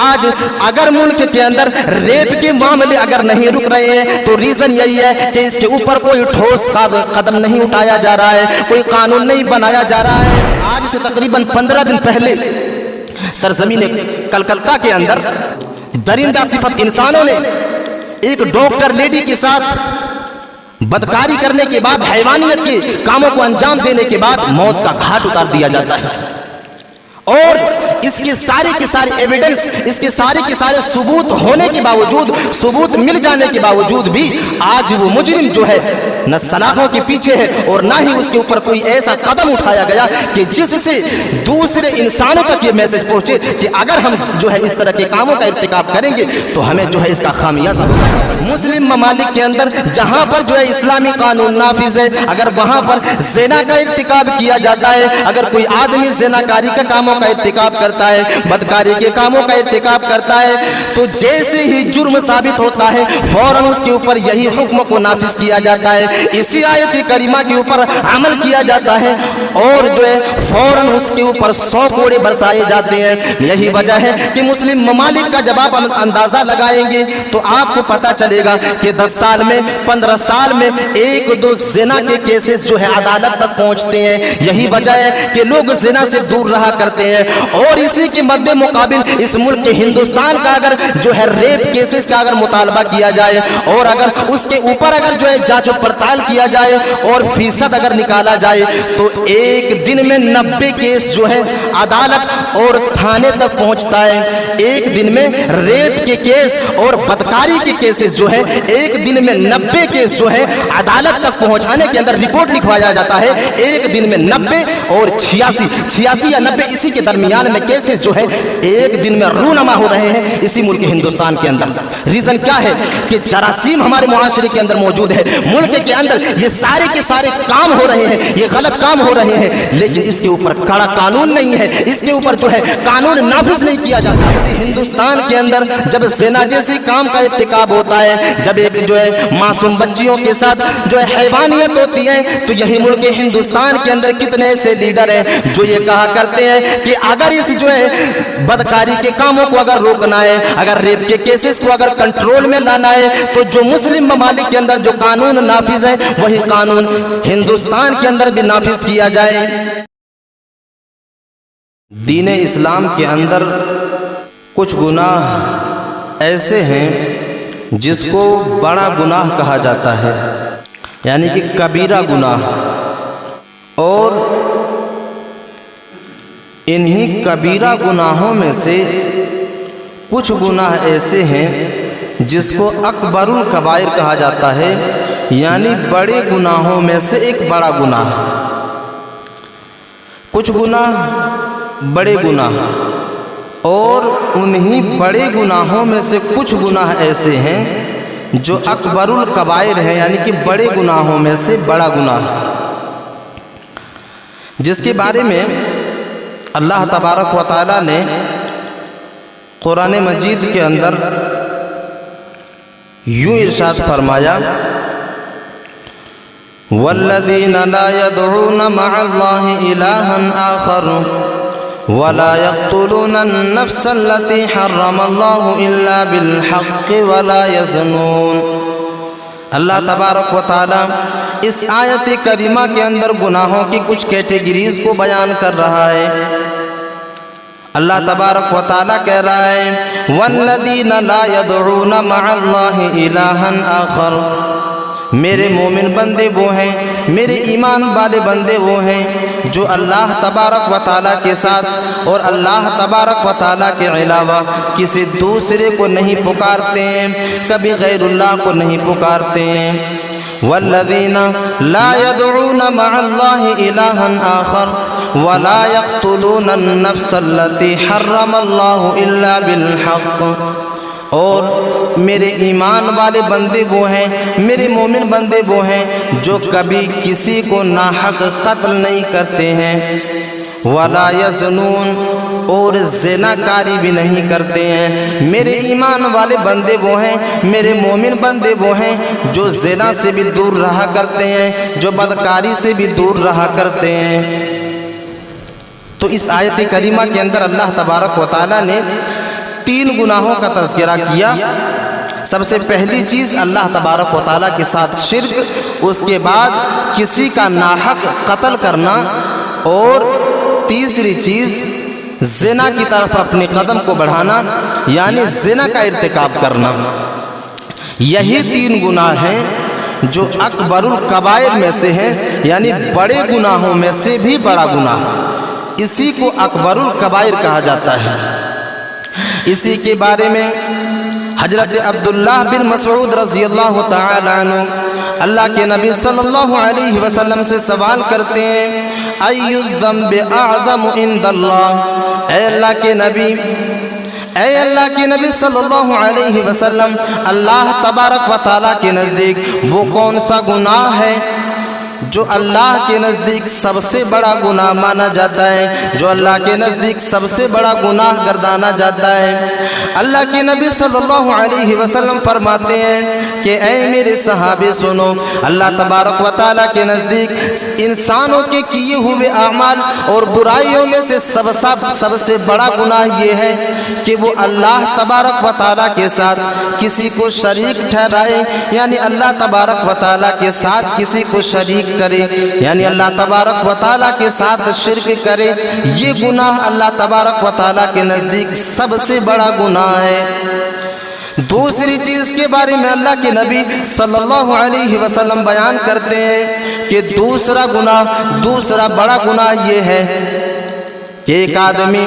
آج اگر ملک کے اندر ریپ کے معاملے اگر نہیں رک رہے ہیں تو ریزن یہی ہے کہ اس کے اوپر کوئی ٹھوس قدم نہیں اٹھایا جا رہا ہے، کوئی قانون نہیں بنایا جا رہا ہے۔ آج سے تقریباً 15 دن پہلے سرزمین کلکتہ کے اندر درندہ صفت انسانوں نے ایک ڈاکٹر لیڈی کے ساتھ بدکاری کرنے کے بعد، حیوانیت کے کاموں کو انجام دینے کے بعد موت کا گھاٹ اتار دیا جاتا ہے، اور اس کے سارے ایویڈنس، اس کے سارے ثبوت ہونے کے باوجود، ثبوت مل جانے کے باوجود بھی آج وہ مجرم جو ہے نہ سلاخوں کے پیچھے ہے اور نہ ہی اس کے اوپر کوئی ایسا قدم اٹھایا گیا کہ جس سے دوسرے انسانوں تک یہ میسج پہنچے کہ اگر ہم جو ہے اس طرح کے کاموں کا ارتکاب کریں گے تو ہمیں جو ہے اس کا خامیازہ ہوگا۔ مسلم ممالک کے اندر جہاں پر جو ہے اسلامی قانون نافذ ہے، اگر وہاں پر زنا کا ارتکاب کیا جاتا ہے، اگر کوئی آدمی زناکاری کا کاموں کا ارتکاب کرتا ہے، بدکاری کے کاموں کا ارتکاب کرتا ہے، تو جیسے ہی جرم ثابت ہوتا ہے فوراً اس کے اوپر یہی حکم کو نافذ کیا جاتا ہے، اسی آیت کریمہ کے اوپر عمل کیا جاتا ہے، اور جو ہے فوراً اس کے اوپر 100 کوڑے برسائے جاتے ہیں۔ یہی وجہ ہے کہ مسلم ممالک کا جب آپ اندازہ لگائیں گے تو آپ کو پتا چلے گا کہ 10 سال میں، 15 سال میں 1-2 زنا کے کیسز جو ہے عدالت تک پہنچتے ہیں۔ یہی وجہ ہے کہ لوگ زنا سے دور رہا کرتے ہیں، اور اسی کے مد مقابل اس ملک کے ہندوستان کا اگر جو ہے ریپ کیسز کا اگر مطالبہ کیا جائے اور اگر اس کے اوپر اگر جو ہے جانچ و پڑتال کیا جائے اور فیصد اگر نکالا جائے تو ایک دن میں 90 کیس جو ہے عدالت اور تھانے تک پہنچتا ہے۔ ایک دن میں ریپ کے کیس اور بدکاری کے کیسز جو ہے ایک دن میں 90 کیس جو ہے عدالت تک پہنچانے کے اندر رپورٹ لکھوایا جاتا ہے۔ ایک دن میں 90 اور 86 یا 90 اسی کے درمیان میں کیسز جو ہے ایک دن میں رونما ہو رہے ہیں اسی ملک ہندوستان کے اندر۔ ریزن کیا ہے کہ جراثیم ہمارے معاشرے کے اندر موجود ہے، ملک کے اندر یہ سارے کے سارے کام ہو رہے ہیں، یہ غلط کام ہو رہے ہیں، لیکن اس کے اوپر کڑا قانون نہیں ہے، اس کے اوپر جو ہے قانون نافذ نہیں کیا جاتا۔ اسی ہندوستان کے اندر جب زنا جیسی کام کا ارتکاب ہوتا ہے، جب ایک جو ہے معصوم بچیوں کے ساتھ جو ہے حیوانیت ہوتی ہے، تو یہی ملک ہندوستان کے اندر کتنے ایسے لیڈر ہیں جو یہ کہا کرتے ہیں کہ اگر اس جو ہے بدکاری کے کاموں کو اگر روکنا ہے، اگر ریپ کے کیسز کو اگر کنٹرول میں لانا ہے، تو جو مسلم ممالک کے اندر جو قانون نافذ ہے وہی قانون ہندوستان کے اندر بھی نافذ کیا جائے۔ دین اسلام کے اندر کچھ گناہ ایسے ہیں جس کو بڑا گناہ کہا جاتا ہے، یعنی کہ کبیرہ گناہ، اور انہی کبیرہ گناہوں میں سے کچھ گناہ ایسے ہیں جس کو اکبر الکبائر کہا جاتا ہے، یعنی بڑے گناہوں میں سے ایک بڑا گناہ۔ کچھ گناہ بڑے گناہ، اور انہی بڑے گناہوں میں سے کچھ گناہ ایسے ہیں جو اکبر الکبائر ہیں، یعنی کہ بڑے گناہوں میں سے بڑا گناہ، جس کے بارے میں اللہ تبارک و تعالی نے قرآن مجید کے اندر یوں ارشاد فرمایا، والذین لا يدعون مع اللہ الہا آخر ولا يقتلون النفس التي حرم اللہ الا بالحق ولا يزنون۔ اللہ تبارک و تعالی اس آیت کریمہ کے اندر گناہوں کی کچھ کیٹیگریز کو بیان کر رہا ہے۔ اللہ تبارک و تعالی کہہ رہا ہے والذین لا يدعون مع اللہ الہا آخر، میرے مومن بندے وہ ہیں، میرے ایمان والے بندے وہ ہیں جو اللہ تبارک و تعالیٰ کے ساتھ اور اللہ تبارک و تعالیٰ کے علاوہ کسی دوسرے کو نہیں پکارتے ہیں، کبھی غیر اللہ کو نہیں پکارتے ہیں۔ والذین لا يدعون مع اللہ الہا آخر ولا يقتلون النفس التي حرم اللہ الا بالحق، اور میرے ایمان والے بندے وہ ہیں، میرے مومن بندے وہ ہیں جو کبھی کسی کو ناحق قتل نہیں کرتے ہیں، ولا یزنون، اور زنا کاری بھی نہیں کرتے ہیں۔ میرے ایمان والے بندے وہ ہیں، میرے مومن بندے وہ ہیں جو زنا سے بھی دور رہا کرتے ہیں، جو بدکاری سے بھی دور رہا کرتے ہیں۔ تو اس آیت کریمہ کے اندر اللہ تبارک و تعالیٰ نے 3 गुनाहों का तज़किरा किया। सबसे पहली चीज़ अल्लाह तबारक व तआला के साथ शिर्क, उसके बाद किसी का नाहक कत्ल करना, और तीसरी चीज़ ज़िना की तरफ अपने कदम को बढ़ाना, यानी ज़िना का इर्तिकाब करना। यही 3 गुनाह हैं जो अकबरुल कबायर में से हैं, यानी बड़े गुनाहों में से भी बड़ा गुनाह। इसी को अकबरुल कबायर कहा जाता है। इसी के बारे में हजरत अब्दुल्लाह बिन मसऊद रज़ियल्लाहु ताला अन्हु अल्लाह के नबी सल्लल्लाहु अलैहि वसल्लम से सवाल करते हैं, अय्यु ज़म्बि अअज़मु इंदल्लाह, ऐ अल्लाह के नबी सल्लल्लाहु अलैहि वसल्लम, अल्लाह तबारक व तआला के नज़दीक वो कौन सा गुनाह है जो अल्लाह के नज़दीक सबसे बड़ा गुनाह माना जाता है, जो अल्लाह के नज़दीक सबसे बड़ा गुनाह गर्दाना जाता है। अल्लाह के नबी सल्लल्लाहु अलैहि वसल्लम फरमाते हैं कि ऐ मेरे सहाबे सुनो, अल्लाह तबारक व तआला के नज़दीक इंसानों के किए हुए अमाल और बुराइयों में से सबसे बड़ा गुनाह ये है कि वो अल्लाह तबारक व तआला के साथ किसी को शरीक ठहराए, यानी अल्लाह तबारक व तआला के साथ किसी को शरीक करे, यानी अल्लाह तबारक व तआला के साथ शिर्क करे। ये गुनाह अल्लाह तबारक व तआला के नज़दीक सबसे बड़ा गुनाह है। दूसरी चीज़ के बारे में अल्लाह के नबी सल्लल्लाहु अलैहि वसल्लम बयान करते हैं कि दूसरा बड़ा गुनाह ये है कि एक आदमी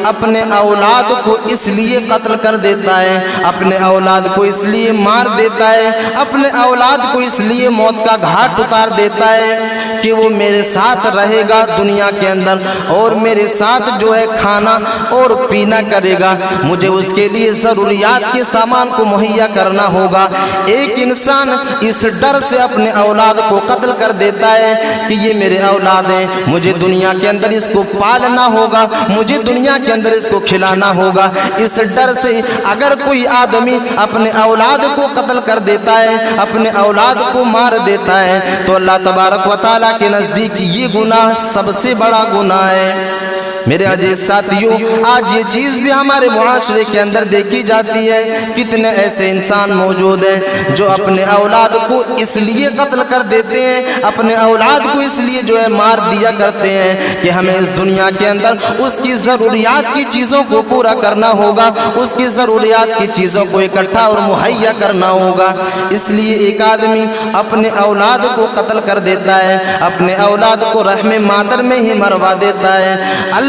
अपने औलाद को इसलिए कत्ल कर देता है, अपने औलाद को इसलिए मार देता है, अपने औलाद को इसलिए मौत का घाट उतार देता है कि वो मेरे साथ रहेगा दुनिया के अंदर और मेरे साथ जो है खाना और पीना करेगा, मुझे उसके लिए ज़रूरियात के सामान को मुहैया करना होगा। एक इंसान इस डर से अपने औलाद को कत्ल कर देता है कि ये मेरे औलाद हैं, मुझे दुनिया के अंदर इसको पालना होगा, मुझे दुनिया के अंदर इसको खिलाना होगा। इस डर से अगर कोई आदमी अपने औलाद को कत्ल कर देता है, अपने औलाद को मार देता है, तो अल्लाह तबारक व तआला के नज़दीक ये गुनाह सबसे बड़ा गुनाह है। मेरे अजीज साथियों, आज ये चीज़ भी हमारे मुआशरे के अंदर देखी जाती है। कितने ऐसे इंसान मौजूद हैं जो अपने औलाद को इसलिए कत्ल कर देते हैं, अपने औलाद को इसलिए जो है मार दिया करते हैं कि हमें इस दुनिया के अंदर उसकी ज़रूरियात की चीज़ों को पूरा करना होगा, उसकी ज़रूरियात की चीज़ों को इकट्ठा और मुहैया करना होगा। इसलिए एक आदमी अपने औलाद को कत्ल कर देता है, अपने औलाद को रहमे मादर में ही मरवा देता है।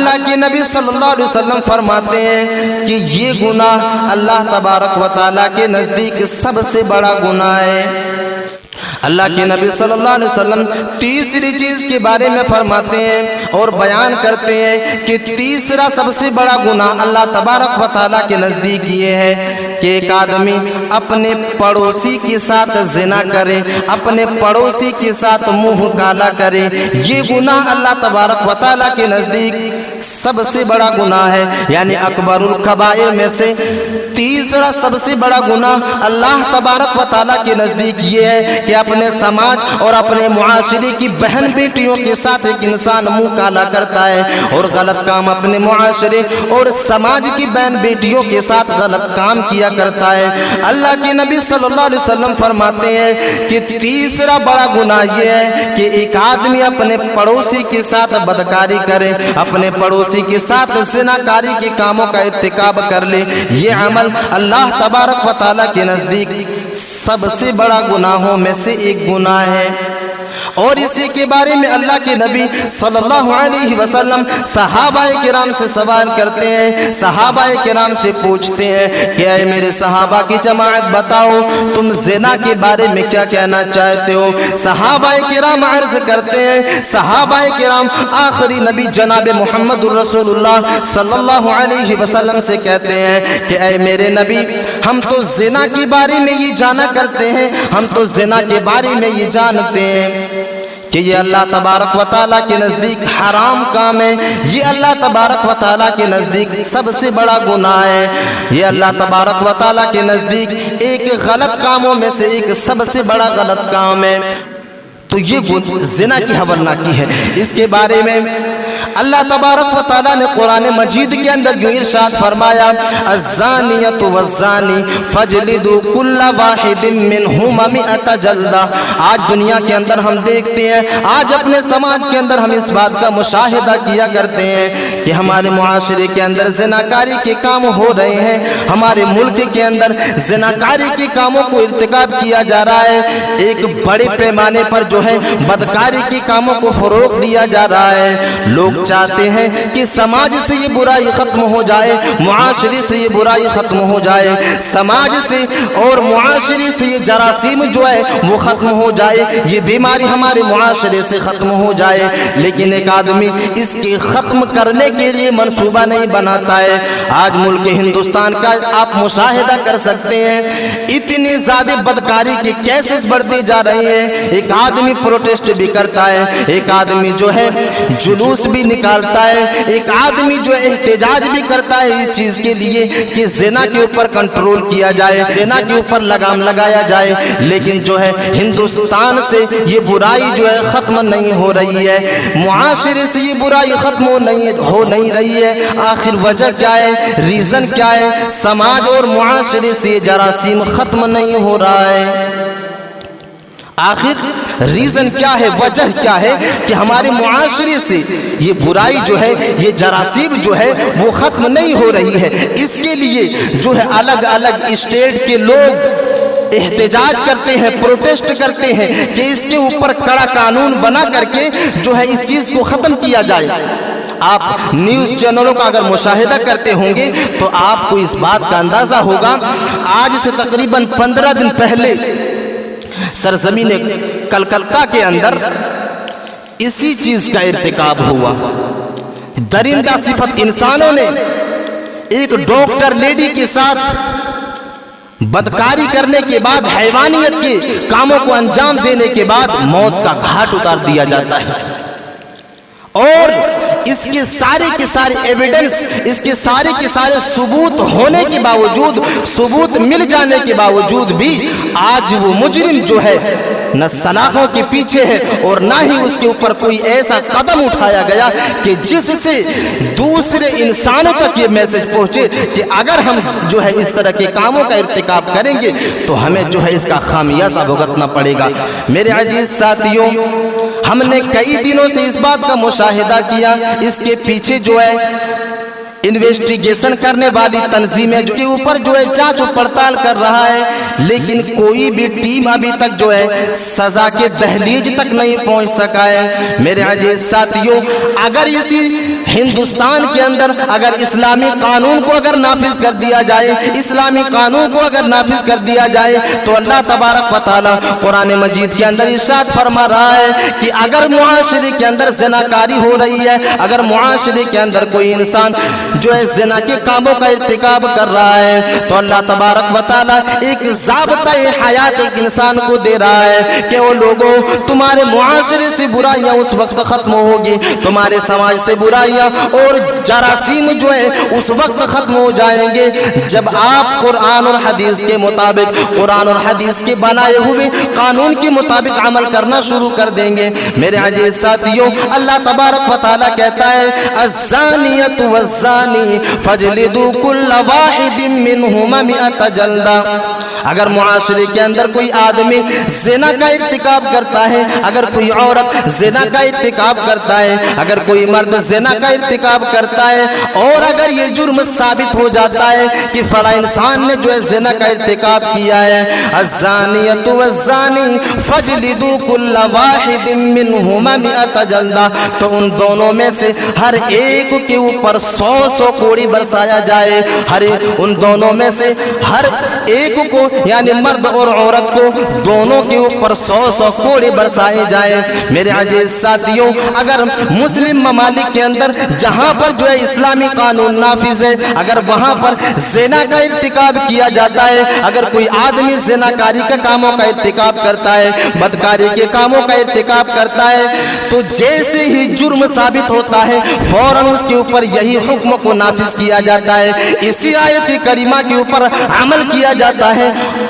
अल्लाह के नबी सल्लल्लाहु अलैहि वसल्लम फरमाते हैं कि ये गुनाह अल्लाह तबारक व तआला के नज़दीक सबसे बड़ा गुनाह है। अल्लाह के नबी सल्लल्लाहु अलैहि वसल्लम तीसरी चीज़ के बारे में फरमाते हैं और बयान करते हैं कि तीसरा सबसे बड़ा गुनाह अल्लाह तबारक व तआला के नज़दीक ये है कि एक आदमी अपने पड़ोसी के साथ ज़िना करे, अपने पड़ोसी के साथ मुंह काला करे। ये गुनाह अल्लाह तबारक व तआला के नज़दीक सबसे बड़ा गुनाह है, यानी अकबरुल कबायर में से तीसरा सबसे बड़ा गुनाह अल्लाह तबारक व तआला के नज़दीक ये है कि अपने समाज और अपने मुआशरे की बहन बेटियों के साथ एक इंसान मुंह काला करता है और गलत काम अपने मुआशरे और समाज की बहन बेटियों के साथ गलत काम किया करता है। अल्लाह के नबी सल्लल्लाहु अलैहि वसल्लम फरमाते हैं कि तीसरा बड़ा गुनाह यह है कि एक आदमी अपने पड़ोसी के साथ बदकारी करे, अपने पड़ोसी के साथ ज़िनाकारी के कामों का इर्तिकाब कर ले। ये अमल अल्लाह तबारक व तआला के नज़दीक सबसे बड़ा गुनाहों में से एक गुनाह है। और इसी के बारे में अल्लाह के नबी सल्लल्लाहु अलैहि वसल्लम सहाबाए किराम से सवाल करते हैं, सहाबाए किराम से पूछते हैं कि ऐ मेरे सहाबा की जमाअत बताओ, तुम ज़िना के बारे में क्या कहना चाहते हो। सहाबाए किराम अर्ज़ करते हैं, सहाबाए किराम आखिरी नबी जनाब मुहम्मदुर रसूलुल्लाह सल्लल्लाहु अलैहि वसल्लम से कहते हैं कि ऐ मेरे नबी, हम तो ज़िना के बारे में ये जाना करते हैं, हम तो ज़िना के बारे में ये जानते हैं कि ये अल्लाह तबारक व तआला के नज़दीक हराम काम है, ये अल्लाह तबारक व तआला के नज़दीक सबसे बड़ा गुनाह है, ये अल्लाह तबारक व तआला के नज़दीक एक गलत कामों में से एक सबसे बड़ा गलत काम है। तो ये ज़िना की हवलनाकी है। इसके बारे में अल्लाह तबारक व तआला ने कुरान मजीद के अंदर यूं इरशाद फरमाया, अज़्ज़ानियतु वज़्ज़ानी फजलिदू कुल्ला वाहिदिम मिनहुमा मिअता जल्दा। आज दुनिया के अंदर हम देखते हैं, आज अपने समाज के अंदर हम इस बात का मुशाहिदा किया करते हैं कि हमारे मुआशरे के अंदर ज़िनाकारी के काम हो रहे हैं, हमारे मुल्क के अंदर ज़िनाकारी के कामों को इर्तिकाब किया जा रहा है। एक बड़े पैमाने पर जो है बदकारी के कामों को फरोग दिया जा रहा है। लोग चाहते हैं कि समाज से ये बुराई खत्म हो जाए, मुआशरे से ये बुराई खत्म हो जाए, समाज से और मुआशरे से ये जरासीम जो है वो खत्म हो जाए, ये बीमारी हमारे मुआशरे से खत्म हो जाए। लेकिन एक आदमी इसके खत्म करने के लिए मंसूबा नहीं बनाता है। आज मुल्क हिंदुस्तान का आप मुशाहिदा कर सकते हैं, इतनी ज्यादा बदकारी के केसेस बढ़ते जा रहे हैं। एक आदमी प्रोटेस्ट भी करता है, एक आदमी जो है जुलूस भी निकालता है, एक आदमी जो एहतजाज भी करता है इस चीज के लिए कि ज़िना के ऊपर कंट्रोल किया जाए, ज़िना के ऊपर लगाम लगाया जाए। लेकिन जो है हिंदुस्तान से ये बुराई जो है खत्म नहीं हो रही है, मुआशरे से ये बुराई खत्म हो नहीं रही है। आखिर वजह क्या है, रीजन क्या है? समाज और मुआशरे से ये जरासीम खत्म नहीं हो रहा है। आखिर रीजन क्या है, वजह क्या है कि हमारे मुआशरे से ये बुराई जो है, ये जरासीम जो है वो खत्म नहीं हो रही है। इसके लिए जो है अलग अलग स्टेट के लोग एहतजाज करते हैं, प्रोटेस्ट करते हैं कि इसके ऊपर कड़ा कानून बना करके जो है इस चीज को खत्म किया जाए। आप न्यूज चैनलों का अगर मुशाहिदा करते होंगे तो आपको इस बात का अंदाजा होगा, आज से तकरीबन 15 दिन पहले सरजमीन कलकत्ता के अंदर इसी चीज का इर्तिकाब हुआ। दरिंदा सिफत इंसानों ने एक डॉक्टर लेडी के साथ बदकारी करने के बाद, हैवानियत के कामों को अंजाम देने के बाद मौत का घाट उतार दिया जाता है। और इसके सारे के सारे एविडेंस, इसके सारे के सारे सबूत होने के बावजूद, सबूत मिल जाने के बावजूद भी आज वो मुजरिम जो है न सलाखों के पीछे है और ना ही उसके ऊपर कोई ऐसा कदम उठाया गया कि जिससे दूसरे इंसानों तक ये मैसेज पहुंचे कि अगर हम जो है इस तरह के कामों का इर्तिकाब करेंगे तो हमें जो है इसका खामियाजा भुगतना पड़ेगा। मेरे अजीज साथियों, हमने कई दिनों से इस बात का मुशाहिदा किया, इसके पीछे जो है इन्वेस्टिगेशन करने वाली तंजीमें के ऊपर जो है जांच पड़ताल कर रहा है, लेकिन कोई भी टीम अभी तक जो है सजा के दहलीज तक नहीं पहुंच सका है। मेरे अजीज साथियों, अगर इसी हिंदुस्तान के अंदर अगर इस्लामी कानून को अगर नाफिज कर दिया जाए, इस्लामी कानून को अगर नाफिज कर दिया जाए तो अल्लाह तबारक व तआला कुरान मजीद के अंदर इरशाद फरमा रहा है कि अगर मुआशरे के अंदर ज़िनाकारी हो रही है, अगर मुआशरे के अंदर कोई इंसान जो है ज़िना के कामों का इर्तिकाब कर रहा है तो अल्लाह तबारक व तआला एक ज़ाब्ता-ए हयात एक इंसान को दे रहा है कि वो लोगों, तुम्हारे मुआशरे से बुराइयां उस वक्त खत्म होगी, तुम्हारे समाज से बुराइयां और जरासीम जो है उस वक्त खत्म हो जाएंगे जब आप कुरान और हदीस के मुताबिक, कुरान और हदीस के बनाए हुए कानून के मुताबिक अमल करना शुरू कर देंगे। मेरे अजीज साथियों, अल्लाह तबारक व तआला कहता है, अज़्ज़ानियतु वज़्ज़ानी फजलिदू कुल्ला वाहिदिम मिनहुमा मिअता जल्दा। अगर मुआशरे के अंदर कोई आदमी ज़िना का इर्तिकाब करता है, अगर कोई औरत ज़िना का इर्तिकाब करता है, अगर कोई मर्द ज़िना का इर्तिकाब करता है और अगर ये जुर्म साबित हो जाता है कि फला इंसान ने जो है ज़िना का इर्तिकाब किया है, अज़्ज़ानियतु वज़्ज़ानी फजलिदू कुल्ला वाहिदिम मिनहुमा मिअता जल्दा, तो उन दोनों में से हर एक के ऊपर 100 कोड़ी बरसाया जाए। उन दोनों में से हर एक को, यानी मर्द और औरत को, दोनों के ऊपर 100 कोड़ी बरसाए जाए। मेरे अजीज साथियों, अगर मुस्लिम ममालिक के अंदर जहां पर जो है इस्लामी कानून नाफिज है, अगर वहां पर ज़िना का इर्तिकाब किया जाता है, अगर कोई आदमी ज़िनाकारी के कामों का इर्तिकाब करता है, बदकारी के कामों का इर्तिकाब करता है, तो जैसे ही जुर्म साबित होता है फौरन उसके ऊपर यही हुक्म को नाफिज किया जाता है, इसी आयत करीमा के ऊपर अमल किया जाता है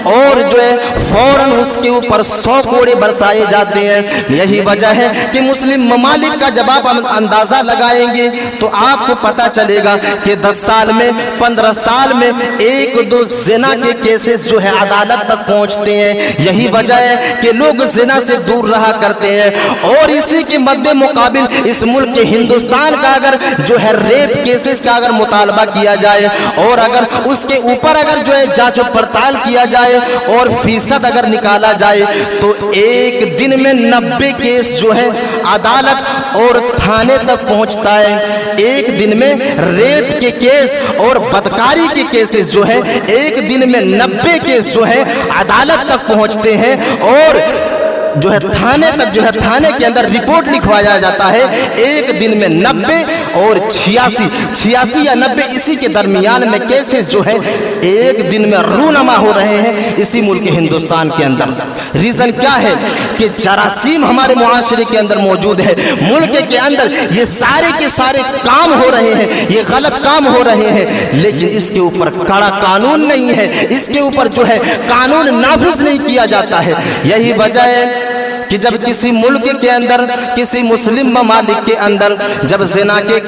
और जो है फौरन उसके ऊपर 100 कोड़े बरसाए जाते हैं। यही वजह है कि मुस्लिम ममालिक का जब आप अंदाजा लगाएंगे तो आपको पता चलेगा कि 10 साल में 15 साल में 1-2 जिना के केसेस जो है अदालत तक पहुंचते हैं। यही वजह है कि लोग जिना से दूर रहा करते हैं। और इसी के मद्दे मुकाबिल इस मुल्क के हिंदुस्तान का अगर जो है रेप केसेस का अगर मुतालबा किया जाए और अगर उसके ऊपर अगर जो है जांच पड़ताल किया जाए और फीसद अगर निकाला जाए तो एक दिन में 90 केस जो है अदालत और थाने तक पहुंचता है। एक दिन में रेप के केस और बदकारी के केसेस जो है एक दिन में 90 केस जो है अदालत तक पहुंचते हैं और जो है थाने तक जो है थाने के अंदर रिपोर्ट लिखवाया जाता है। एक दिन में 90 और 86 या 90 इसी के दरमियान में केसेस जो है एक दिन में रूनमा हो रहे हैं इसी मुल्क हिंदुस्तान के अंदर। रीजन क्या है कि जरासीम हमारे मुआशरे के अंदर मौजूद है। मुल्क के अंदर ये सारे के सारे काम हो रहे हैं, ये गलत काम हो रहे हैं, लेकिन इसके ऊपर कड़ा कानून नहीं है, इसके ऊपर जो है कानून नाफिज नहीं किया जाता है। यही वजह है कि जब किसी मुल्क के अंदर किसी मुस्लिम ममालिक के अंदर जब ज़िना के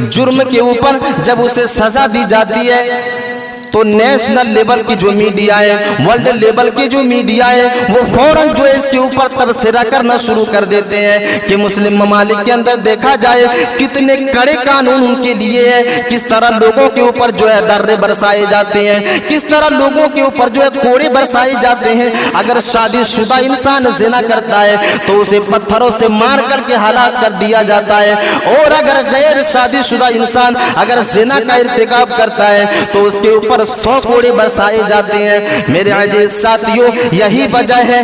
जुर्म के ऊपर जब उसे सज़ा दी जाती है तो नेशनल लेवल की जो मीडिया है, वर्ल्ड लेवल की जो मीडिया है, वो फौरन जो है इसके ऊपर तबसरा करना शुरू कर देते हैं कि मुस्लिम ममालिक के अंदर देखा जाए कितने कड़े कानून उनके लिए है, किस तरह लोगों के ऊपर जो है दर्रे बरसाए जाते हैं, किस तरह लोगों के ऊपर जो है कोड़े बरसाए जाते हैं। अगर शादीशुदा इंसान ज़िना करता है तो उसे पत्थरों से मार करके हलाक कर दिया जाता है, और अगर गैर शादीशुदा इंसान अगर ज़िना का इर्तिकाब करता है तो उसके ऊपर 100 कोड़े बरसाए जाते हैं। मेरे अजीज साथियों, यही वजह है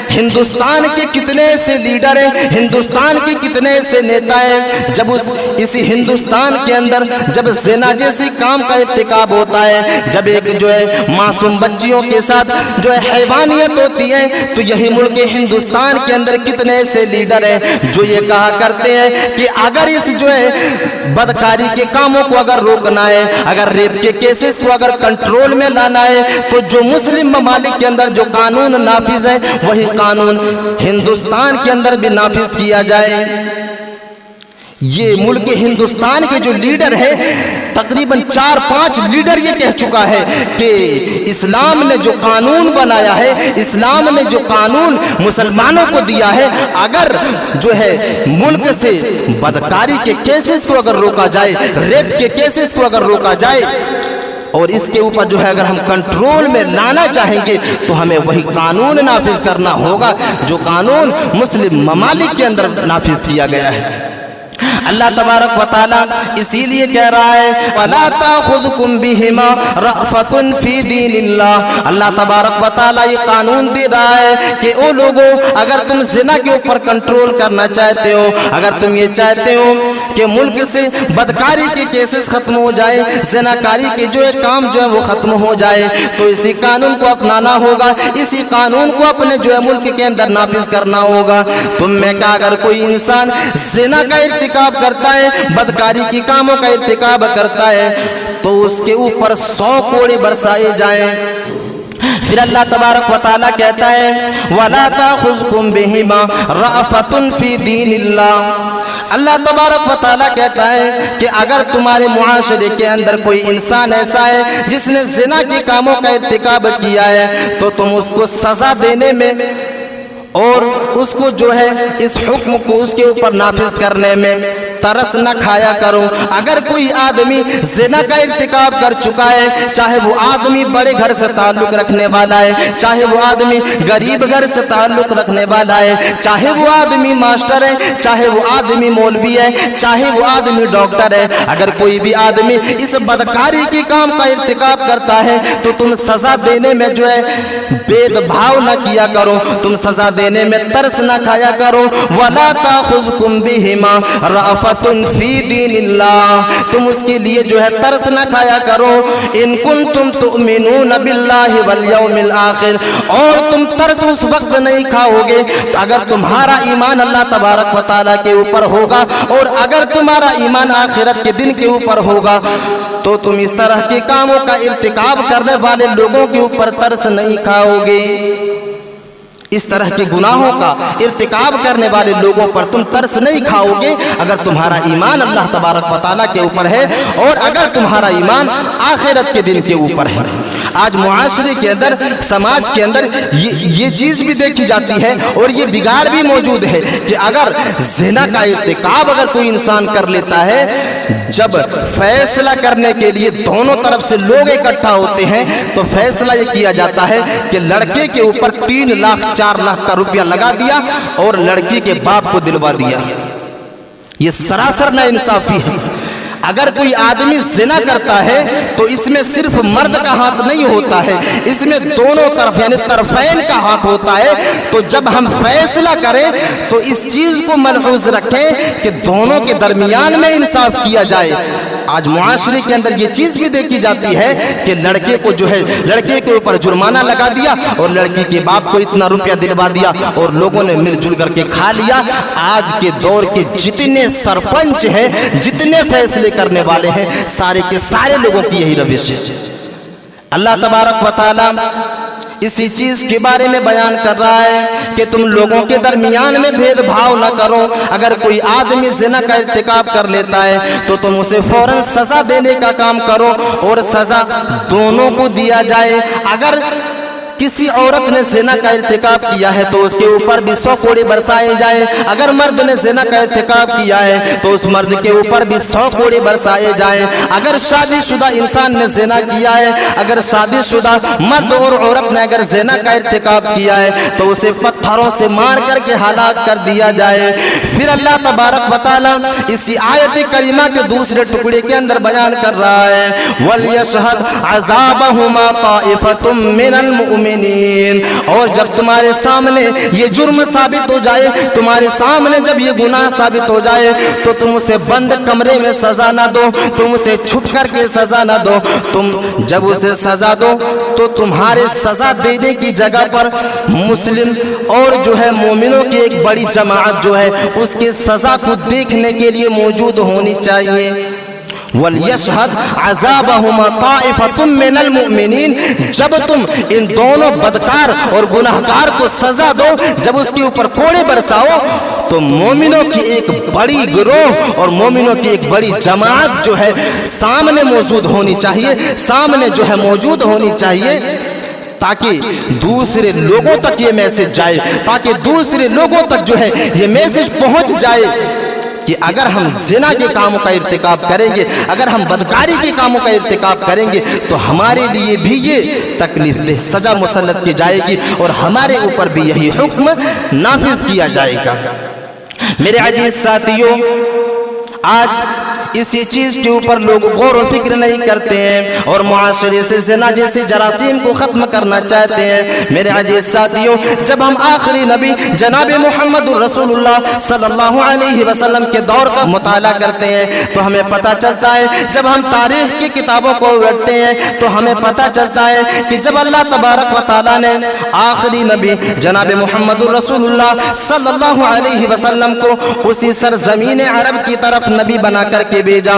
हिंदुस्तान के कितने से लीडर हैं, हिंदुस्तान के कितने से नेता हैं, जब इसी हिंदुस्तान के अंदर जब ज़िना जैसी काम का इर्तिकाब होता है, जब एक जो है मासूम बच्चियों के साथ जो है हैवानियत होती है, तो यही मुल्क हिंदुस्तान के अंदर कितने से लीडर हैं जो ये कहा करते हैं कि अगर इस जो है बदकारी के कामों को अगर रोकना है, अगर रेप के केसेस को अगर कंट्रोल में लाना है, तो जो मुस्लिम ममालिक के अंदर जो कानून नाफिज है वही कानून हिंदुस्तान के अंदर भी नाफिज किया जाए। ये मुल्क हिंदुस्तान के जो लीडर है तकरीबन 4-5 लीडर ये कह चुका है कि इस्लाम ने जो कानून बनाया है, इस्लाम ने जो कानून मुसलमानों को दिया है, अगर जो है मुल्क से बदकारी के केसेस को अगर रोका जाए, रेप के केसेस को अगर रोका जाए और इसके ऊपर जो है अगर हम कंट्रोल में लाना चाहेंगे तो हमें वही कानून नाफिज करना होगा जो कानून मुस्लिम ममालिक के अंदर नाफिज किया गया है। अल्लाह तबारक व तआला इसीलिए कह रहा है वला ताखुदकुम बिहिमा रअफतुन फी दीनिल्लाह। अल्लाह तबारक व तआला ये कानून दे रहा है कि ओ लोगों, अगर तुम ज़िना के ऊपर कंट्रोल करना चाहते हो, अगर तुम ये चाहते हो कि मुल्क से बदकारी के केसेस खत्म हो जाए, ज़िनाकारी के जो है काम जो है वो खत्म हो जाए, तो इसी कानून को अपनाना होगा, इसी कानून को अपने जो है मुल्क के अंदर नाफिज करना होगा। तुम में का अगर कोई इंसान ज़िना का इर्तिकाब करता है, बदकारी की कामों का इर्तिकाब करता है, तो उसके ऊपर 100 कोड़े बरसाए जाएं। फिर अल्लाह तबारक व तआला कहता है वला ताखुज़कुम बिहिमा रअफतुन फी दीनिल्लाह। अल्लाह तबारक व तआला कहता है कि अगर तुम्हारे मुआशरे के अंदर कोई इंसान ऐसा है जिसने ज़िना के कामों का इर्तिकाब किया है, तो तुम उसको सज़ा देने में और उसको जो है इस हुक्म को उसके ऊपर नाफिज करने में तरस न खाया करो। अगर कोई आदमी ज़िना का इर्तिकाब कर चुका है, चाहे वो आदमी बड़े घर से ताल्लुक़ रखने वाला है, चाहे वो आदमी गरीब घर से ताल्लुक़ रखने वाला है, चाहे वो आदमी मास्टर है, चाहे वो आदमी मौलवी है, चाहे वो आदमी डॉक्टर है, अगर कोई भी आदमी इस बदकारी के काम का इर्तिकाब करता है तो तुम सज़ा देने में जो है भेदभाव न किया करो, तुम सज़ा دینے میں ترس نہ کھایا کرو. وَلَا تَأْخُذْكُمْ بِهِمَا رَأْفَةٌ فِي دِينِ اللَّهِ, تم اس کے لیے جو ہے ترس نہ کھایا کرو. إِن كُنتُمْ تُؤْمِنُونَ بِاللَّهِ وَالْيَوْمِ الْآخِرِ, اور تم ترس اس وقت نہیں کھاؤ گے اگر تمہارا ایمان اللہ تبارک و تعالیٰ کے اوپر ہوگا, اور اگر تمہارا ایمان آخرت کے دن کے اوپر ہوگا تو تم اس طرح کے کاموں کا ارتکاب کرنے والے لوگوں کے اوپر ترس نہیں کھاؤ گے. اس طرح کے گناہوں کا ارتکاب کرنے والے لوگوں پر تم ترس نہیں کھاؤ گے اگر تمہارا ایمان اللہ تبارک و تعالیٰ کے اوپر ہے اور اگر تمہارا ایمان آخرت کے دن کے اوپر ہے. آج معاشرے کے اندر, سماج کے اندر یہ چیز بھی دیکھی جاتی ہے اور یہ بگاڑ بھی موجود ہے کہ اگر زنا کا ارتکاب اگر کوئی انسان کر لیتا ہے, جب فیصلہ کرنے کے لیے دونوں طرف سے لوگ اکٹھا ہوتے ہیں تو فیصلہ یہ کیا جاتا ہے کہ لڑکے کے اوپر 3 لاکھ 4 لاکھ کا روپیہ لگا دیا اور لڑکی کے باپ کو دلوا دیا. یہ سراسر ناانصافی ہے. اگر کوئی آدمی زنا کرتا ہے تو اس میں صرف مرد کا ہاتھ نہیں ہوتا ہے, اس میں دونوں طرف یعنی طرفین کا ہاتھ ہوتا ہے. تو جب ہم فیصلہ کریں تو اس چیز کو ملحوظ رکھیں کہ دونوں کے درمیان میں انصاف کیا جائے. آج معاشرے کے اندر یہ چیز بھی دیکھی جاتی ہے کہ لڑکے کو جو ہے لڑکے کے اوپر جرمانہ لگا دیا اور لڑکی کے باپ کو اتنا روپیہ دلوا دیا اور لوگوں نے مل جل کر کے کھا لیا. آج کے دور کے جتنے سرپنچ ہیں, جتنے فیصلے کرنے والے ہیں, سارے کے سارے لوگوں کی یہی روش ہے. اللہ تبارک و تعالی اسی چیز کے بارے میں بیان کر رہا ہے کہ تم لوگوں کے درمیان میں بھید بھاؤ نہ کرو. اگر کوئی آدمی زنا کا ارتکاب کر لیتا ہے تو تم اسے فوراً سزا دینے کا کام کرو اور سزا دونوں کو دیا جائے. اگر کسی عورت نے زنا کا ارتکاب کیا ہے تو اس کے اوپر بھی 100 کوڑے برسائے جائیں. اگر مرد نے زنا کا ارتکاب کیا ہے تو اس مرد کے اوپر بھی 100 کوڑے برسائے جائیں. اگر شادی شدہ انسان نے زنا کیا ہے, اگر شادی شدہ مرد اور عورت نے اگر زنا کا ارتکاب کیا ہے تو اسے پتھروں سے مار کر کے ہلاک کر دیا جائے. پھر اللہ تبارک و تعالی اسی آیت کریمہ کے دوسرے ٹکڑے کے اندر بیان کر رہا ہے وَلْيَشْهَدْ عَذَابَهُمَا طَائِفَةٌ مِّنَ الْمُؤْمِنِينَ, اور جب تمہارے سامنے یہ جرم ثابت ہو جائے, تمہارے سامنے جب یہ گناہ ثابت ہو جائے تو تم اسے بند کمرے میں سزا نہ دو, تم اسے چھپ کر کے سزا نہ دو. تم جب اسے سزا دو تو تمہارے سزا دینے کی جگہ پر مسلم اور جو ہے مومنوں کی ایک بڑی جماعت جو ہے اس کی سزا کو دیکھنے کے لیے موجود ہونی چاہیے. وَلْيَشْهَدْ عَذَابَهُمَا طَائِفَةٌ مِّنَ الْمُؤْمِنِينَ, جب تم ان دونوں بدکار اور گناہگار کو سزا دو, جب اس کے اوپر کوڑے برساؤ تو مومنوں کی ایک بڑی گروہ اور مومنوں کی ایک بڑی جماعت جو ہے سامنے موجود ہونی چاہیے, سامنے جو ہے موجود ہونی چاہیے تاکہ دوسرے لوگوں تک یہ میسج جائے, تاکہ دوسرے لوگوں تک جو ہے یہ میسج پہنچ جائے کہ اگر ہم زنا کے کاموں کا ارتکاب کریں گے, اگر ہم بدکاری کے کاموں کا ارتکاب کریں گے تو ہمارے لیے بھی یہ تکلیف دہ سزا مسلط کی جائے گی اور ہمارے اوپر بھی یہی حکم نافذ کیا جائے گا. میرے عزیز ساتھیوں, آج اسی چیز کے اوپر لوگ غور و فکر نہیں کرتے ہیں اور معاشرے سے زنا جیسے جراثیم کو ختم کرنا چاہتے ہیں. میرے عزیز ساتھیوں, جب ہم آخری نبی جناب محمد رسول اللہ صلی اللہ علیہ وسلم کے دور کا مطالعہ کرتے ہیں تو ہمیں پتہ چلتا ہے, جب ہم تاریخ کی کتابوں کو پڑھتے ہیں تو ہمیں پتہ چلتا ہے کہ جب اللہ تبارک و تعالیٰ نے آخری نبی جناب محمد رسول اللہ صلی اللہ علیہ وسلم کو اسی سرزمین عرب کی طرف نبی بنا کر کے بھیجا,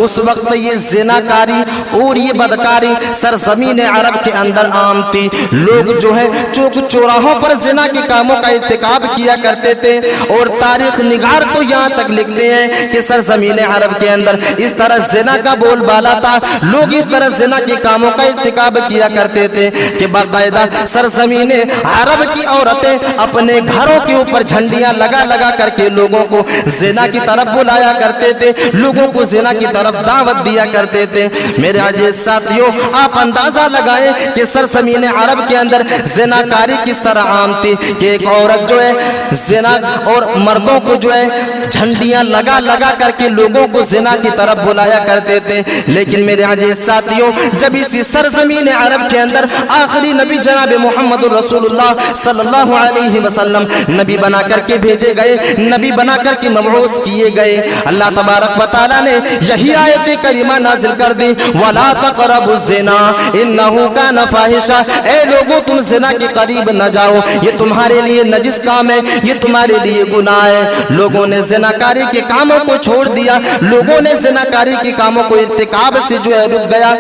اس وقت یہ زنا کاری اور یہ بدکاری سرزمین عرب کے اندر عام تھی. لوگ جو ہے چوک چوراہوں پر زنا کے کاموں کا ارتکاب کیا کرتے تھے اور تاریخ نگار تو یہاں تک لکھتے ہیں کہ سرزمین عرب کے اندر اس طرح زنا کا بول بالا تھا, لوگ اس طرح زنا کے کاموں کا ارتکاب کیا کرتے تھے کہ باقاعدہ سرزمین عرب کی عورتیں اپنے گھروں کے اوپر جھنڈیاں لگا لگا کر کے لوگوں کو زنا کی طرف بلایا کرتے تھے, لوگوں को ज़िना की तरफ दावत दिया करते थे। मेरे अजीज साथियों, आप अंदाजा लगाएं कि सरज़मीन अरब के अंदर ज़िनाकारी किस तरह आम थी कि एक औरत जो है ज़िना और मर्दों को जो है झंडियां लगा लगा करके लोगों को ज़िना की तरफ बुलाया करते थे। लेकिन मेरे अजीज साथियों, जब इसी सरज़मीन अरब के अंदर आखिरी नबी जनाब मोहम्मद रसूलुल्लाह सल्लल्लाहु अलैहि वसल्लम नबी बना करके भेजे गए, नबी बना करके मबऊस किए गए, अल्लाह तबारक व तआला ने यही आयत करीमा नाजिल कर दी, वला तक़रबु ज़िना इन्नहु कान फ़ाहिशा। ए लोगों, तुम ज़िना के करीब न जाओ, ये तुम्हारे लिए नजिस काम है, ये तुम्हारे लिए गुनाह है। लोगों ने ज़िनाकारी के कामों को छोड़ दिया, लोगों ने ज़िनाकारी के कामों को इर्तिकाब से जो है रुक गया।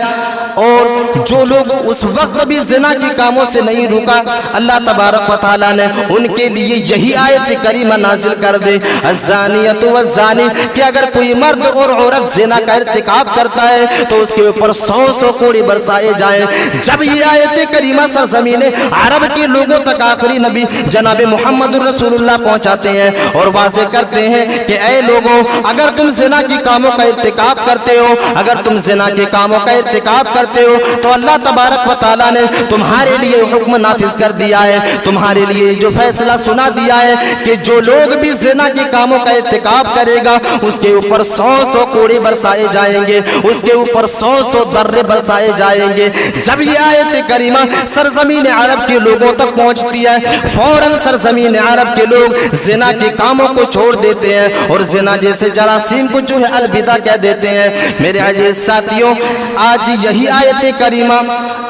और जो लोग उस वक्त भी ज़िना के कामों से नहीं रुका, अल्लाह तबारक व तआला ने उनके लिए यही आयत करीमा नाजिल कर दे, अज़्ज़ानियतु वज़्ज़ानी, कि अगर कोई मर्द और औरत ज़िना का इर्तिकाब करता है तो उसके ऊपर 100 कोड़े बरसाए जाएं। जब ये आयत करीमा सरज़मीन अरब के लोगों तक आखिरी नबी जनाब मोहम्मद रसूलुल्लाह पहुंचाते हैं और वाज़े करते हैं कि ऐ लोगों, अगर तुम ज़िना के कामों का इर्तिकाब करते हो, अगर तुम ज़िना के कामों का इर्तिकाब करते हो तो अल्लाह तबारक व तआला ने तुम्हारे लिए हुक्म नाफिज कर दिया है, तुम्हारे लिए जो फैसला सुना दिया है कि जो लोग भी ज़िना के कामों का इर्तिकाब करेगा उसके ऊपर 100 कोड़े बरसाए जाएंगे, उसके ऊपर 100 दर्रे बरसाए जाएंगे। जब ये आयत करीमा सरज़मीन अरब के लोगों तक पहुंचती है, फौरन सरज़मीन अरब के लोग ज़िना के कामों को छोड़ देते हैं और ज़िना जैसे जरासीम को जो है अलविदा कह देते हैं। मेरे अजीज साथियों, आज यही आयत करीमा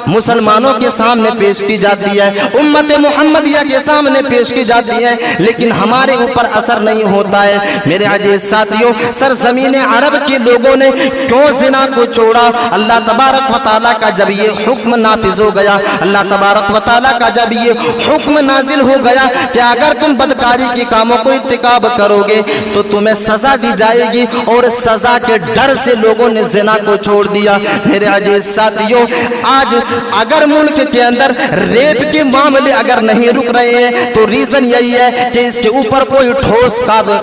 मुसलमानों के सामने पेश की जाती है, उम्मत मुहम्मदिया के सामने पेश की जाती है, लेकिन हमारे ऊपर असर नहीं होता है। मेरे अजीज साथियों, सरज़मीन अरब के लोगों ने क्यों ज़िना को छोड़ा? अल्लाह तबारक व तआला का जब ये हुक्म नाफिज हो गया, अल्लाह तबारक व तआला का जब ये हुक्म नाजिल हो गया कि अगर तुम बदकारी के कामों को इर्तिकाब करोगे तो तुम्हें सजा दी जाएगी, और सजा के डर से लोगों ने ज़िना को छोड़ दिया। मेरे अजीज साथियों, आज अगर मुल्क के अंदर रेप के मामले अगर नहीं रुक रहे हैं तो रीजन यही है कि इसके ऊपर कोई ठोस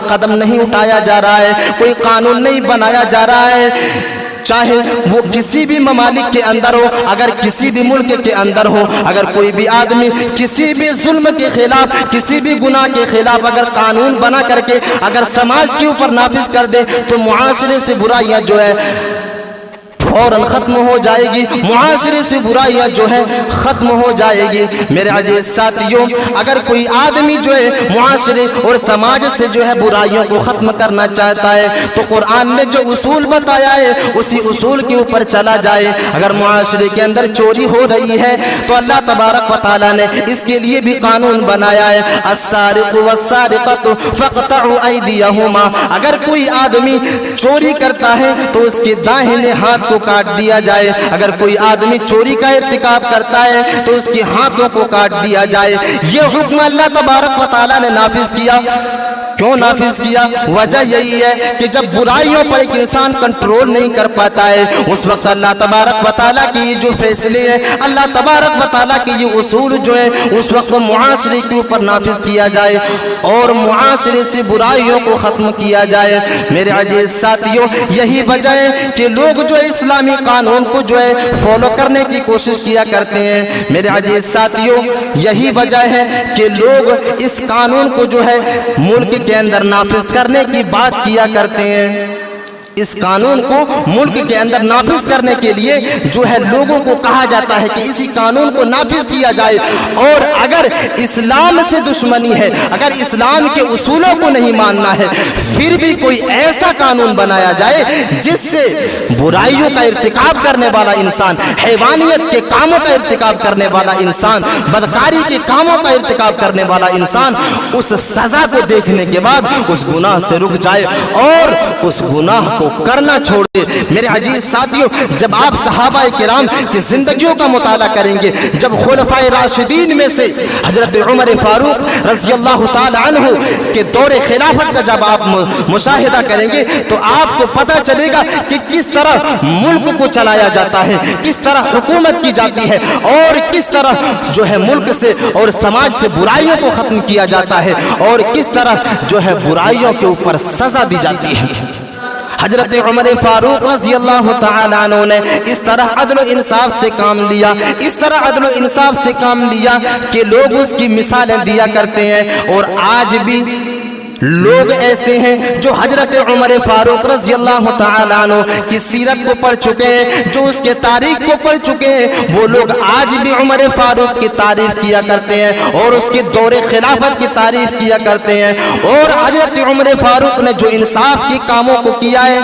कदम नहीं उठाया जा रहा है, कोई कानून नहीं बनाया जा रहा है। चाहे वो किसी भी ममालिक के अंदर हो, अगर किसी भी मुल्क के अंदर हो, अगर कोई भी आदमी किसी भी जुल्म के खिलाफ, किसी भी गुनाह के खिलाफ अगर कानून बना करके अगर समाज के ऊपर नाफिज कर दे तो मुआशरे से बुराइयां जो है फौरन खत्म हो जाएगी, मुआशरे से बुराइयां जो है खत्म हो जाएगी। मेरे अजीज साथियों, अगर कोई आदमी जो है मुआशरे और समाज से जो है बुराइयों को खत्म करना चाहता है तो कुरान ने जो उसूल बताया है उसी उसूल के ऊपर चला जाए। अगर मुआशरे के अंदर चोरी हो रही है तो अल्लाह तबारक व तआला ने इसके लिए भी कानून बनाया है, अस्सारिकु वस्सारिकतु फक़तउ अयदियहुमा। अगर कोई आदमी चोरी करता है तो उसके दाहिने हाथ को काट दिया जाए, अगर कोई आदमी चोरी का इर्तिकाब करता है तो उसके हाथों को काट दिया जाए। ये हुक्म अल्लाह तबारक व तआला ने नाफिज किया। क्यों नाफिज किया? वजह यही है कि जब बुराइयों पर एक इंसान कंट्रोल नहीं कर पाता है उस वक्त अल्लाह तबारक व तआला की ये जो फैसले हैं, अल्लाह तबारक व तआला की ये उसूल जो है उस वक्त मुआशरे के ऊपर नाफिज किया जाए और मुआशरे से बुराइयों को ख़त्म किया जाए। मेरे अजीज साथियों, यही वजह है कि लोग जो है इस्लामी कानून को जो है फॉलो करने की कोशिश किया करते हैं। मेरे अजीज साथियों, यही वजह है कि लोग इस कानून को जो है मुल्क के अंदर नाफिज करने की बात किया करते हैं। इस कानून को मुल्क के अंदर नाफिज करने के लिए जो है लोगों को कहा जाता है कि इसी कानून को नाफिज किया जाए। और अगर इस्लाम से दुश्मनी है, अगर इस्लाम के उसूलों को नहीं मानना है, फिर भी कोई ऐसा कानून बनाया जाए जिससे बुराइयों का इर्तिकाब करने वाला इंसान, हैवानियत के कामों का इर्तिकाब करने वाला इंसान, बदकारी के कामों का इर्तिकाब करने वाला इंसान उस सजा को देखने के बाद उस गुनाह से रुक जाए और उस गुनाह को करना छोड़ दे। मेरे अजीज साथियों, जब आप सहाबा किराम की जिंदगियों का मुताला करेंगे, जब खुलफाए राशिदीन में से हजरत उमर फारूक रज़ियल्लाहु ताला अन्हु के दौरे खिलाफत का जब आप मुशाहिदा करेंगे तो आपको पता चलेगा कि किस तरह मुल्क को चलाया जाता है, किस तरह हुकूमत की जाती है और किस तरह जो है मुल्क से और समाज से बुराइयों को खत्म किया जाता है और किस तरह जो है बुराइयों के ऊपर सजा दी जाती है। حضرت عمر فاروق رضی اللہ تعالیٰ عنہ نے اس طرح عدل و انصاف سے کام لیا، اس طرح عدل و انصاف سے کام لیا کہ لوگ اس کی مثالیں دیا کرتے ہیں۔ اور آج بھی لوگ ایسے ہیں جو حضرت عمر فاروق رضی اللہ تعالیٰ عنہ کی سیرت کو پڑھ چکے ہیں، جو اس کے تاریخ کو پڑھ چکے ہیں، وہ لوگ آج بھی عمر فاروق کی تعریف کیا کرتے ہیں اور اس کے دور خلافت کی تعریف کیا کرتے ہیں۔ اور حضرت عمر فاروق نے جو انصاف کے کاموں کو کیا ہے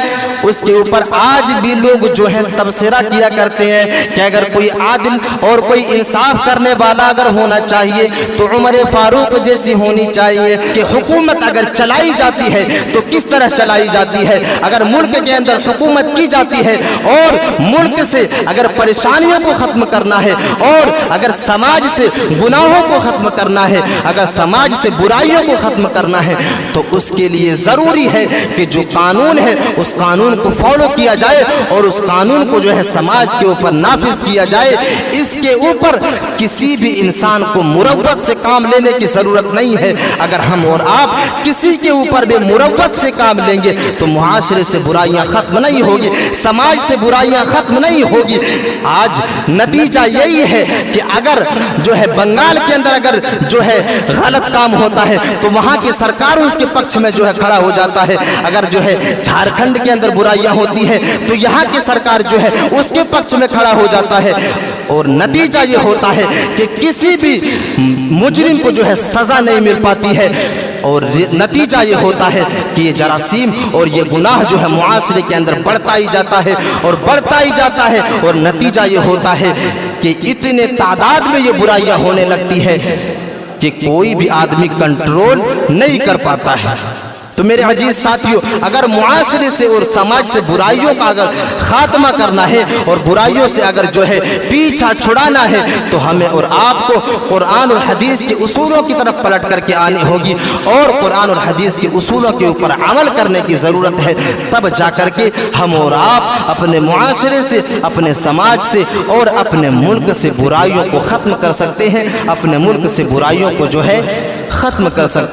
اس کے اوپر آج بھی لوگ جو ہیں تبصرہ کیا کرتے ہیں کہ اگر کوئی عادل اور کوئی انصاف کرنے والا اگر ہونا چاہیے تو عمر فاروق جیسی ہونی چاہیے کہ حکومت اگر چلائی جاتی ہے تو کس طرح چلائی جاتی ہے، اگر ملک کے اندر حکومت کی جاتی ہے اور ملک سے اگر پریشانیوں کو ختم کرنا ہے اور اگر سماج سے گناہوں کو ختم کرنا ہے، اگر سماج سے برائیوں کو ختم کرنا ہے تو اس کے لیے ضروری ہے کہ جو قانون ہے اس قانون کو فالو کیا جائے اور اس قانون کو جو ہے سماج کے اوپر نافذ کیا جائے۔ اس کے اوپر کسی بھی انسان کو مروت سے کام لینے کی ضرورت نہیں ہے۔ اگر ہم اور آپ کسی کے اوپر بھی مروت سے کام لیں گے تو معاشرے سے برائیاں ختم نہیں ہوگی، سماج سے برائیاں ختم نہیں ہوگی۔ آج نتیجہ یہی ہے کہ اگر جو ہے بنگال کے اندر اگر جو ہے غلط کام ہوتا ہے تو وہاں کی سرکار اس کے پکش میں جو ہے کھڑا ہو جاتا ہے، اگر جو ہے جھارکھنڈ کے اندر برائیاں ہوتی ہیں تو یہاں کی سرکار جو ہے اس کے پکش میں کھڑا ہو جاتا ہے۔ اور نتیجہ یہ ہوتا ہے کہ کسی بھی مجرم کو جو ہے سزا نہیں مل پاتی ہے، اور نتیجہ یہ ہوتا ہے کہ یہ جراثیم اور یہ گناہ جو ہے معاشرے کے اندر بڑھتا ہی جاتا ہے اور بڑھتا ہی جاتا ہے، اور نتیجہ یہ ہوتا ہے کہ اتنے تعداد میں یہ برائیاں ہونے لگتی ہے کہ کوئی بھی آدمی کنٹرول نہیں کر پاتا ہے۔ تو میرے عزیز ساتھیوں، اگر معاشرے سے اور سماج سے برائیوں کا اگر خاتمہ کرنا ہے اور برائیوں سے اگر جو ہے پیچھا چھڑانا ہے تو ہمیں اور آپ کو قرآن اور حدیث کے اصولوں کی طرف پلٹ کر کے آنی ہوگی اور قرآن اور حدیث کے اصولوں کے اوپر عمل کرنے کی ضرورت ہے۔ تب جا کر کے ہم اور آپ اپنے معاشرے سے، اپنے سماج سے اور اپنے ملک سے برائیوں کو ختم کر سکتے ہیں، اپنے ملک سے برائیوں کو جو ہے ختم کر سکتے ہیں۔